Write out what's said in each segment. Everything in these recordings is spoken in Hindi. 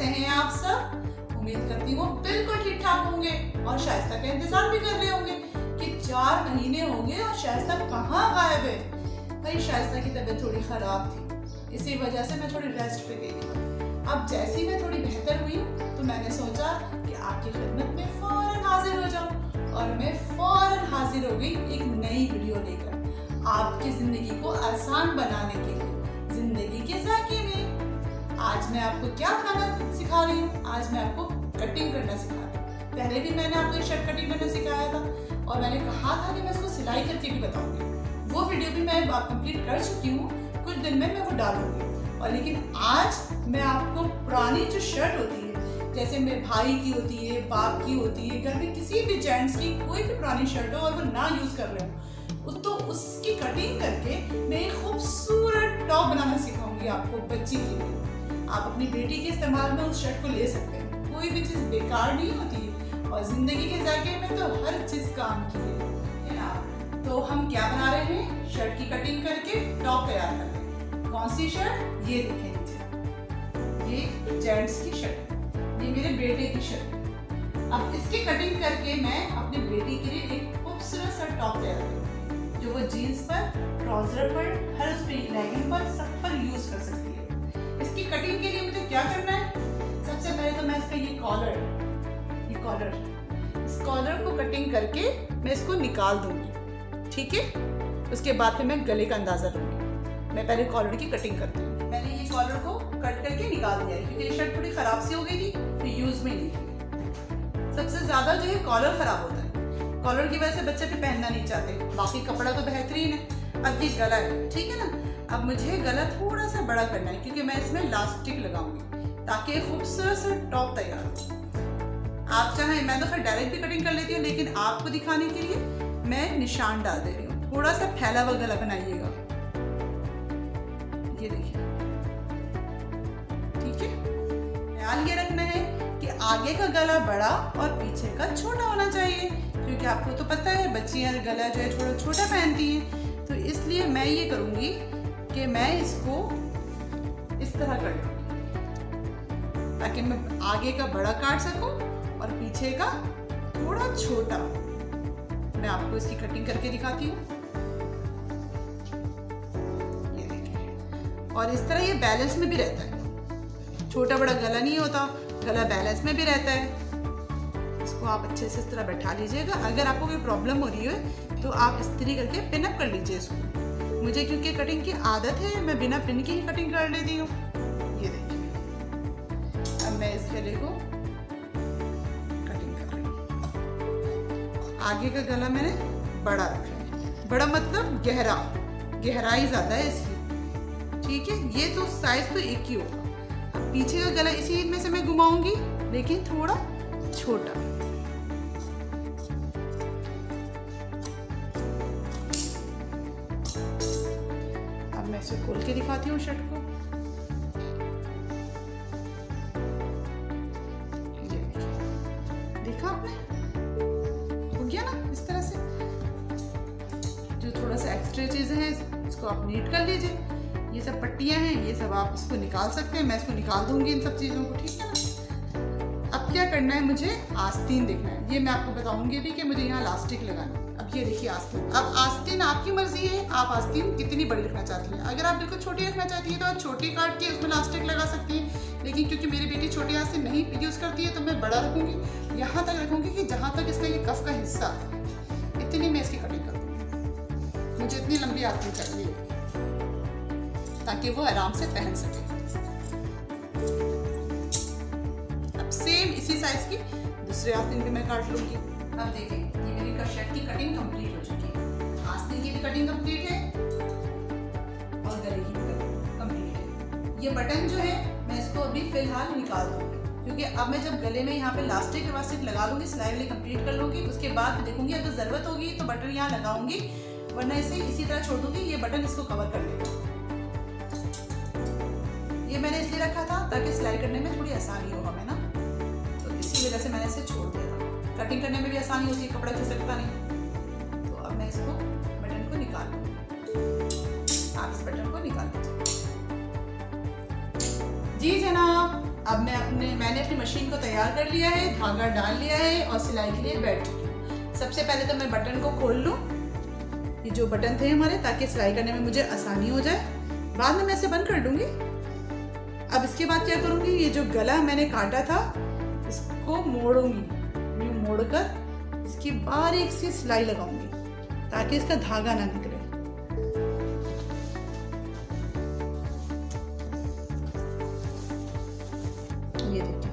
कैसे हैं आप सब? उम्मीद करती हूँ बिल्कुल ठीक ठाक होंगे और शाइस्ता का इंतजार भी कर रहे होंगे कि 4 महीने हो गए और शाइस्ता कहाँ गायब है। भाई शाइस्ता की तबीयत थोड़ी खराब थी, इसी वजह से मैं थोड़ी रेस्ट पे गई थी। अब जैसे ही मैं थोड़ी बेहतर हुई तो मैंने सोचा कि आपकी खिदमत में फौरन हाजिर हो जाऊं और मैं फौरन हाजिर हो गई एक नई वीडियो लेकर आपकी जिंदगी को आसान बनाने के लिए, जिंदगी के जायके में। आज मैं आपको क्या बनाना सिखा रही हूँ? आज मैं आपको कटिंग करना सिखा रही हूँ। पहले भी मैंने आपको शर्ट कटिंग करना सिखाया था और मैंने कहा था कि मैं इसको सिलाई करके भी बताऊंगी। वो वीडियो भी मैं कंप्लीट कर चुकी हूँ, कुछ दिन में मैं वो डालूंगी। और लेकिन आज मैं आपको पुरानी जो शर्ट होती है, जैसे मेरे भाई की होती है, बाप की होती है, घर में किसी भी जेंट्स की कोई भी पुरानी शर्ट हो और वो ना यूज कर रहे हो, तो उसकी कटिंग करके मैं एक खूबसूरत टॉप बनाना सिखाऊंगी आपको बच्ची के लिए। आप अपनी बेटी के इस्तेमाल में उस शर्ट को ले सकते हैं। कोई भी चीज़ बेकार नहीं होती है और जिंदगी के जायके में तो हर चीज़ काम की है ना। तो हम क्या बना रहे हैं? शर्ट की कटिंग करके टॉप तैयार कर रहे हैं। कौन सी शर्ट? ये देखें नीचे, ये जेंट्स की शर्ट, ये मेरे बेटे की शर्ट। अब इसकी कटिंग करके मैं अपनी बेटी के लिए एक खूबसूरत सा टॉप तैयार करूँगी जो वो जीन्स पर, ट्राउजर पर, हर उस पर, लेगिंग पर, सब पर यूज कर सकती है। इसकी कटिंग के लिए मुझे क्या करना है? सबसे पहले तो मैं इसका ये कॉलर, इस कॉलर को कटिंग करके मैं इसको निकाल दूंगी, ठीक है। उसके बाद फिर मैं गले का अंदाजा लूंगी। मैं पहले कॉलर की कटिंग करती हूँ। मैंने ये कॉलर को कट करके निकाल दिया है क्योंकि ये शर्ट थोड़ी खराब सी हो गई थी, तो यूज में नहीं थी। सबसे ज्यादा जो है कॉलर खराब होता है, कॉलर की वजह से बच्चे भी पहनना नहीं चाहते। बाकी कपड़ा तो बेहतरीन है। अब ये गला है, ठीक है ना। अब मुझे गला थोड़ा सा बड़ा करना है क्योंकि मैं इसमें इलास्टिक लगाऊंगी ताकि खूबसूरत सा टॉप तैयार हो। आप चाहें, मैं तो खैर डायरेक्ट भी कटिंग कर लेती हूँ, लेकिन आपको दिखाने के लिए मैं निशान डाल दे रही हूँ। थोड़ा सा फैला हुआ गला बनाइएगा, ये देखिए, ठीक है। ख्याल ये रखना है कि आगे का गला बड़ा और पीछे का छोटा होना चाहिए क्योंकि आपको तो पता है बच्चियां गला जो है थोड़ा छोटा पहनती हैं। तो इसलिए मैं ये करूँगी कि मैं इसको इस तरह कर लूँगी ताकि मैं आगे का बड़ा काट सकूं और पीछे का थोड़ा छोटा। मैं आपको इसकी कटिंग करके दिखाती हूँ, ये देखिए। और इस तरह ये बैलेंस में भी रहता है, छोटा बड़ा गला नहीं होता, गला बैलेंस में भी रहता है। इसको आप अच्छे से इस तरह बैठा लीजिएगा। अगर आपको कोई प्रॉब्लम हो रही है तो आप इस्त्री करके पिन अप कर लीजिए इसको। मुझे क्योंकि कटिंग की आदत है, मैं बिना पिन की ही कटिंग कर लेती हूँ। ये देखिए, अब मैं इस गले को कटिंग कर रही हूँ। आगे का गला मैंने बड़ा रखा है, बड़ा मतलब गहरा, गहराई ज्यादा है इसकी, ठीक है। ये तो साइज तो एक ही होगा। अब पीछे का गला इसी में से मैं घुमाऊंगी लेकिन थोड़ा छोटा। ऐसे खोल के दिखाती हूँ शर्ट को। देखा आपने? हो गया ना इस तरह से। जो थोड़ा सा एक्स्ट्रा चीजें हैं इसको आप नीट कर लीजिए। ये सब पट्टियां हैं, ये सब आप इसको निकाल सकते हैं। मैं इसको निकाल दूंगी इन सब चीजों को, ठीक है ना। अब क्या करना है? मुझे आस्तीन देखना है। ये मैं आपको बताऊंगी भी कि मुझे यहाँ इलास्टिक लगाना है। अब ये देखिए आस्तीन। अब आस्तीन आपकी मर्जी है, आप आस्तीन कितनी बड़ी रखना चाहती हैं। अगर आप बिल्कुल छोटी रखना चाहती हैं तो आप छोटी काट के उसमें इलास्टिक लगा सकती हैं, लेकिन क्योंकि मेरी बेटी छोटी आस्तीन नहीं यूज करती है तो मैं बड़ा रखूंगी। यहाँ तक रखूंगी कि जहाँ तक इसका ये कफ का हिस्सा है, इतनी मैं इसकी कटिंग कर दूंगी। मुझे इतनी लंबी आस्तीन चाहिए ताकि वो आराम से पहन सके। अब सेम इसी साइज की दूसरी आस्तीन भी मैं काट लूंगी। अब देखें, ये मेरी शर्ट की कटिंग कंप्लीट हो चुकी है। आस्तीन की भी कटिंग कंप्लीट है और गले की भी कटिंग कंप्लीट है। ये बटन जो है मैं इसको अभी फिलहाल निकाल दूंगी क्योंकि अब मैं जब गले में यहाँ पे इलास्टिक लगा लूंगी, सिलाई वाली कंप्लीट कर लूंगी, उसके बाद देखूंगी अगर जरूरत होगी तो बटन यहाँ लगाऊंगी, वरना इसे इसी तरह छोड़ दूंगी। ये बटन इसको कवर कर लेगा। ये मैंने इसलिए रखा था ताकि सिलाई करने में थोड़ी आसानी हो हमें ना, तो इसी वजह से मैंने इसे छोड़ दिया था। कटिंग करने में भी आसानी होती है, कपड़ा खिसकता नहीं। तो अब मैं इसको बटन को निकाल लूंगी। आप इस बटन को निकाल लीजिए। जी जनाब, मैंने अपनी मशीन को तैयार कर लिया है, धागा डाल लिया है और सिलाई के लिए बैठ चुकी हूँ। सबसे पहले तो मैं बटन को खोल लूँ, ये जो बटन थे हमारे, ताकि सिलाई करने में मुझे आसानी हो जाए। बाद में मैं इसे बंद कर दूंगी। अब इसके बाद क्या करूँगी, ये जो गला मैंने काटा था इसको मोड़ूंगी, यूँ मोड़कर इसकी बारीक सी सिलाई लगाऊंगी ताकि इसका धागा ना निकले। ये देखिए,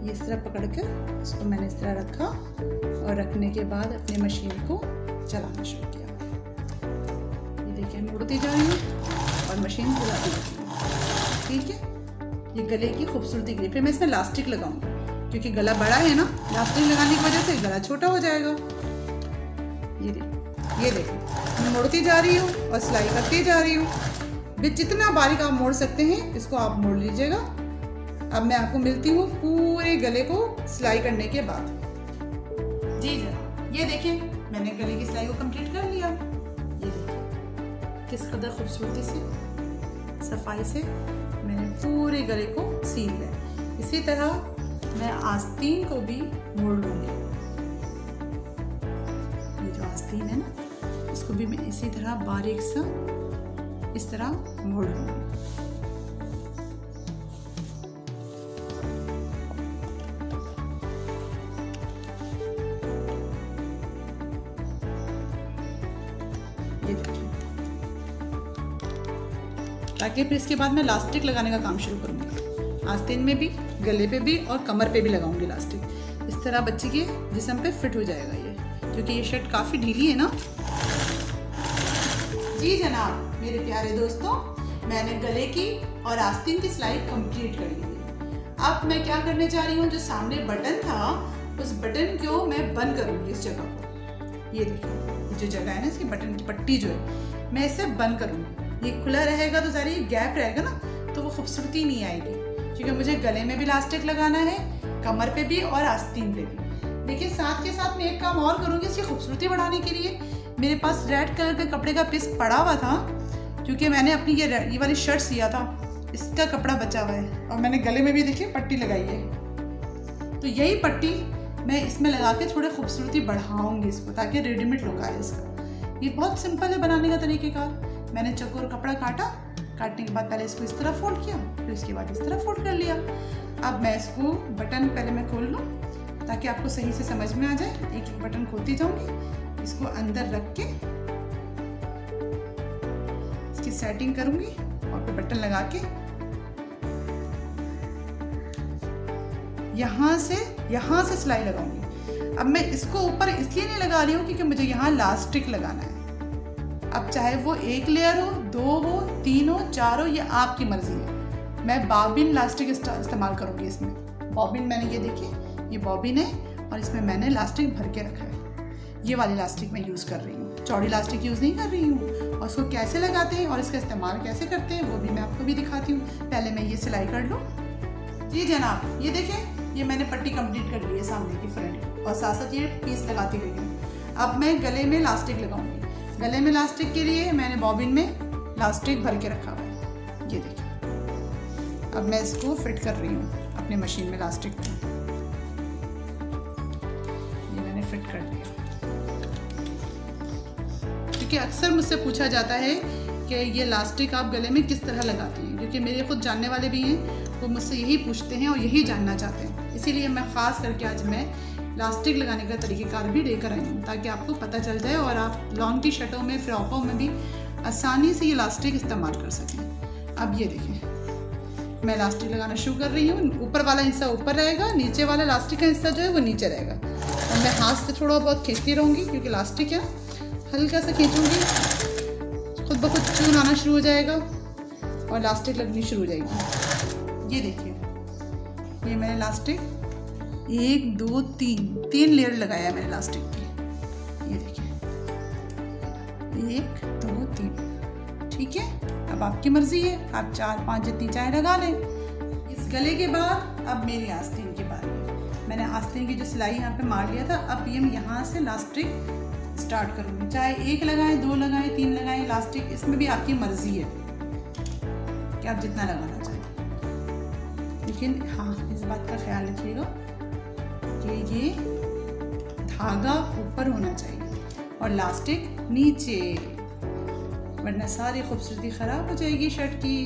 ये इस तरह पकड़कर इसको मैंने इस तरह रखा और रखने के बाद अपनी मशीन को चलाना शुरू किया। ये देखिए, मुड़ती जा रही हूँ और मशीन चलाती जा रही हूँ। ठीक है, ये गले की खूबसूरती के लिए। फिर मैं इसमें इलास्टिक लगाऊंगी क्योंकि गला बड़ा है ना, इलास्टिक लगाने की वजह से गला छोटा हो जाएगा। ये देखो, मैं मोड़ती जा रही हूँ और सिलाई करती जा रही हूँ। जितना बारीक आप मोड़ सकते हैं इसको आप मोड़ लीजिएगा। अब मैं आपको मिलती हूँ पूरे गले को सिलाई करने के बाद। जी जनाब, ये देखिए, मैंने गले की सिलाई को कंप्लीट कर लिया। ये देखिए किस कदर खूबसूरती से, सफाई से मैंने पूरे गले को सील लिया। इसी तरह मैं आस्तीन को भी मोड़ लूंगी। ये जो आस्तीन है ना, इसको भी मैं इसी तरह बारीक सा इस तरह मोड़ लूंगी। ये देखिए, ताकि फिर इसके बाद मैं इलास्टिक लगाने का काम शुरू करूंगी। आस्तीन में भी, गले पे भी और कमर पे भी लगाऊंगी इलास्टिक। इस तरह बच्चे के जिस्म पे फिट हो जाएगा ये, क्योंकि ये शर्ट काफ़ी ढीली है ना। जी जनाब मेरे प्यारे दोस्तों, मैंने गले की और आस्तीन की सिलाई कंप्लीट कर ली है। अब मैं क्या करने जा रही हूँ, जो सामने बटन था उस बटन को मैं बंद करूँगी, इस जगह को। ये देखिए, जो जगह है ना इसकी बटन की पट्टी जो है, मैं इसे बंद करूँगी। ये खुला रहेगा तो सारी गैप रहेगा ना, तो वो खूबसूरती नहीं आएगी। क्योंकि मुझे गले में भी इलास्टिक लगाना है, कमर पे भी और आस्तीन पे भी। लेकिन साथ के साथ मैं एक काम और करूँगी इसकी खूबसूरती बढ़ाने के लिए। मेरे पास रेड कलर के कपड़े का पीस पड़ा हुआ था, क्योंकि मैंने अपनी ये वाली शर्ट सिया था, इसका कपड़ा बचा हुआ है। और मैंने गले में भी देखिए पट्टी लगाई है, तो यही पट्टी मैं इसमें लगा के थोड़ी खूबसूरती बढ़ाऊंगी इसको, ताकि रेडीमेड लुक आए इसका। ये बहुत सिंपल है बनाने का तरीक़ेकार। मैंने चौकोर कपड़ा काटने के बाद पहले इसको इस तरह फोल्ड किया, फिर इसके बाद इस तरह फोल्ड कर लिया। अब मैं इसको बटन पहले मैं खोल लूँ ताकि आपको सही से समझ में आ जाए। एक एक बटन खोलती जाऊंगी, इसको अंदर रख के इसकी सेटिंग करूंगी और फिर बटन लगा के यहाँ से सिलाई लगाऊंगी। अब मैं इसको ऊपर इसलिए नहीं लगा रही हूँ क्योंकि मुझे यहाँ इलास्टिक लगाना है। अब चाहे वो एक लेयर हो, 2 हो, 3 हो, 4 हो, ये आपकी मर्जी है। मैं बॉबिन इलास्टिक इस्तेमाल करूँगी इसमें। बॉबिन मैंने ये देखिए, ये बॉबिन है और इसमें मैंने इलास्टिक भर के रखा है। ये वाली इलास्टिक मैं यूज़ कर रही हूँ, चौड़ी इलास्टिक यूज़ नहीं कर रही हूँ। और उसको कैसे लगाते हैं और इसका इस्तेमाल कैसे करते हैं वो भी मैं आपको भी दिखाती हूँ। पहले मैं ये सिलाई कर लूँ। जी जनाब, ये देखें, ये मैंने पट्टी कंप्लीट कर ली है सामने की फ्रंट, और साथ साथ ये पीस लगाती गई है। अब मैं गले में इलास्टिक लगाऊंगी। गले में इलास्टिक के लिए मैंने बॉबिन में इलास्टिक भर के रखा हुआ है। ये देखिए, अब मैं इसको फिट कर रही हूँ अपने मशीन में इलास्टिक को। ये मैंने फिट कर दिया। क्योंकि अक्सर मुझसे पूछा जाता है कि ये इलास्टिक आप गले में किस तरह लगाती हैं, क्योंकि मेरे खुद जानने वाले भी हैं, वो मुझसे यही पूछते हैं और यही जानना चाहते हैं। इसीलिए मैं ख़ास करके आज मैं इलास्टिक लगाने का तरीक़ेकार भी लेकर आई हूँ, ताकि आपको पता चल जाए और आप लॉन्ग टी शर्टों में, फ्रॉकों में भी आसानी से ये इलास्टिक इस्तेमाल कर सकें। अब ये देखें, मैं इलास्टिक लगाना शुरू कर रही हूँ। ऊपर वाला हिस्सा ऊपर रहेगा, नीचे वाला इलास्टिक का हिस्सा जो है वो नीचे रहेगा। और मैं हाथ से थोड़ा बहुत खींचती रहूँगी, क्योंकि इलास्टिक है, हल्का सा खींचूँगी, खुद ब खुद चून आना शुरू हो जाएगा और इलास्टिक लगनी शुरू हो जाएगी। ये देखिए, ये मैंने इलास्टिक 1 2 3 लेयर लगाया है मैंने इलास्टिक की। ये देखिए, 1 2 3। ठीक है, अब आपकी मर्जी है, आप 4 5 जितनी चाहे लगा लें। इस गले के बाद अब मेरी आस्तीन की बारी है। मैंने आस्तीन की जो सिलाई यहाँ पे मार लिया था, अब ये मैं यहाँ से इलास्टिक स्टार्ट करूँगी। चाहे 1 लगाएं, 2 लगाएं, 3 लगाएं इलास्टिक, इसमें भी आपकी मर्जी है कि आप जितना लगाना चाहें। लेकिन हाँ इस बात का ख्याल रखिएगा कि ये धागा ऊपर होना चाहिए और लास्टिक नीचे, वरना सारी खूबसूरती ख़राब हो जाएगी शर्ट की।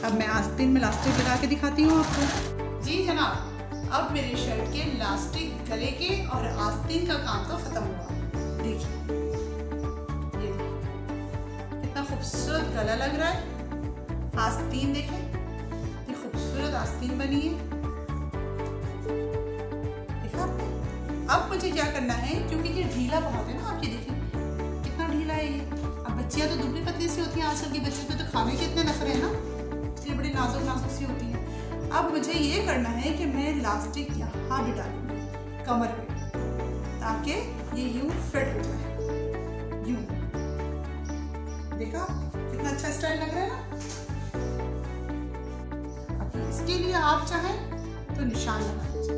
अब मैं आस्तीन में लास्टिक लगा के दिखाती हूँ आपको। जी जनाब, अब मेरी शर्ट के लास्टिक, गले के और आस्तीन का काम तो ख़त्म हुआ। देखिए ये कितना खूबसूरत गला लग रहा है। आस्तीन देखें, ये खूबसूरत आस्तीन बनी है। देखा आपने? अब मुझे क्या करना है, क्योंकि ये ढीला बहुत है ना, आप ये देखें कितना ढीला है ये। अब बच्चियां तो दुबली पतली सी होती हैं, आजकल की बच्चों पे तो खाने के इतने नखरे हैं ना, इसलिए बड़ी नाजुक नाजुक सी होती हैं। अब मुझे ये करना है कि मैं लास्टिक यहाँ भी डालूंगी कमर पे, ताकि ये यूं फिट हो जाए। यूं देखा कितना अच्छा स्टाइल लग रहा है ना। इसके लिए आप चाहें तो निशान लगा लीजिए।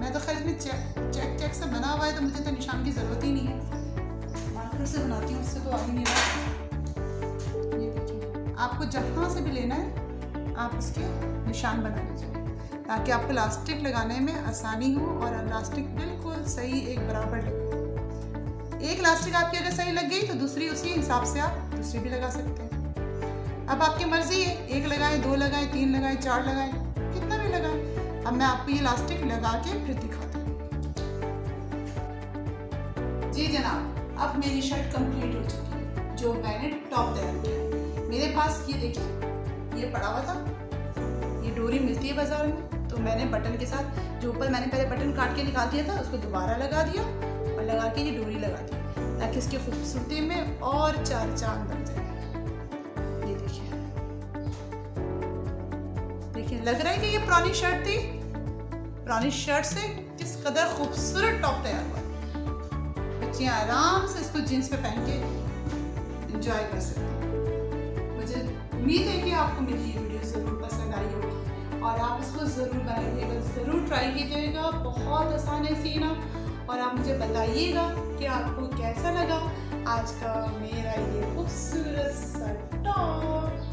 मैं तो खैर इसमें चेक से बना हुआ है, तो मुझे तो निशान की जरूरत ही नहीं है। मार्कर से बनाती हूँ, उससे तो आ ही नहीं रहा। ये देखिए, आपको जहाँ से भी लेना है आप इसके निशान बना लीजिए, ताकि आपको इलास्टिक लगाने में आसानी हो और इलास्टिक बिल्कुल सही एक बराबर लगे। एक इलास्टिक आपकी अगर सही लग गई तो दूसरी उसी हिसाब से आप दूसरी भी लगा सकते हैं। अब आपकी मर्जी है, एक लगाएं, दो लगाएं, तीन लगाएं, चार लगाएं, कितना भी लगाएं। अब मैं आपको ये इलास्टिक लगा के फिर दिखाती हूँ। जी जनाब, अब मेरी शर्ट कंप्लीट हो चुकी है, जो मैंने टॉप तैयार किया है। मेरे पास ये देखिए, ये पड़ा हुआ था, ये डोरी मिलती है बाजार में, तो मैंने बटन के साथ, जो ऊपर मैंने पहले बटन काट के निकाल दिया था, उसको दोबारा लगा दिया और लगा के ये डोरी लगा दी, ताकि इसकी खूबसूरती में और चार चांद बन जाए। देखिए, लग रहा है कि ये पुरानी शर्ट थी, पुरानी शर्ट से किस कदर खूबसूरत टॉप तैयार हुआ। बच्चियां आराम से इसको जीन्स पे पहन के एंजॉय कर सकती हैं। मुझे उम्मीद है कि आपको मेरी ये वीडियो ज़रूर पसंद आई होगी और आप इसको ज़रूर बनाइएगा, ज़रूर ट्राई कीजिएगा। बहुत आसान है सीना, और आप मुझे बताइएगा कि आपको कैसा लगा आज का मेरा ये खूबसूरत सा टॉप।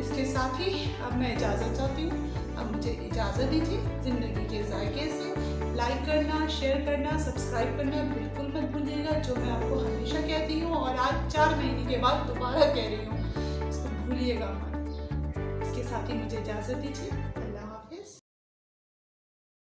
इसके साथ ही अब मैं इजाज़त चाहती हूँ। अब मुझे इजाज़त दीजिए। ज़िंदगी के जायके से लाइक करना, शेयर करना, सब्सक्राइब करना बिल्कुल मत भूलिएगा, जो मैं आपको हमेशा कहती हूँ और आज 4 महीने के बाद दोबारा कह रही हूँ, इसको भूलिएगा मत। इसके साथ ही मुझे इजाज़त दीजिए।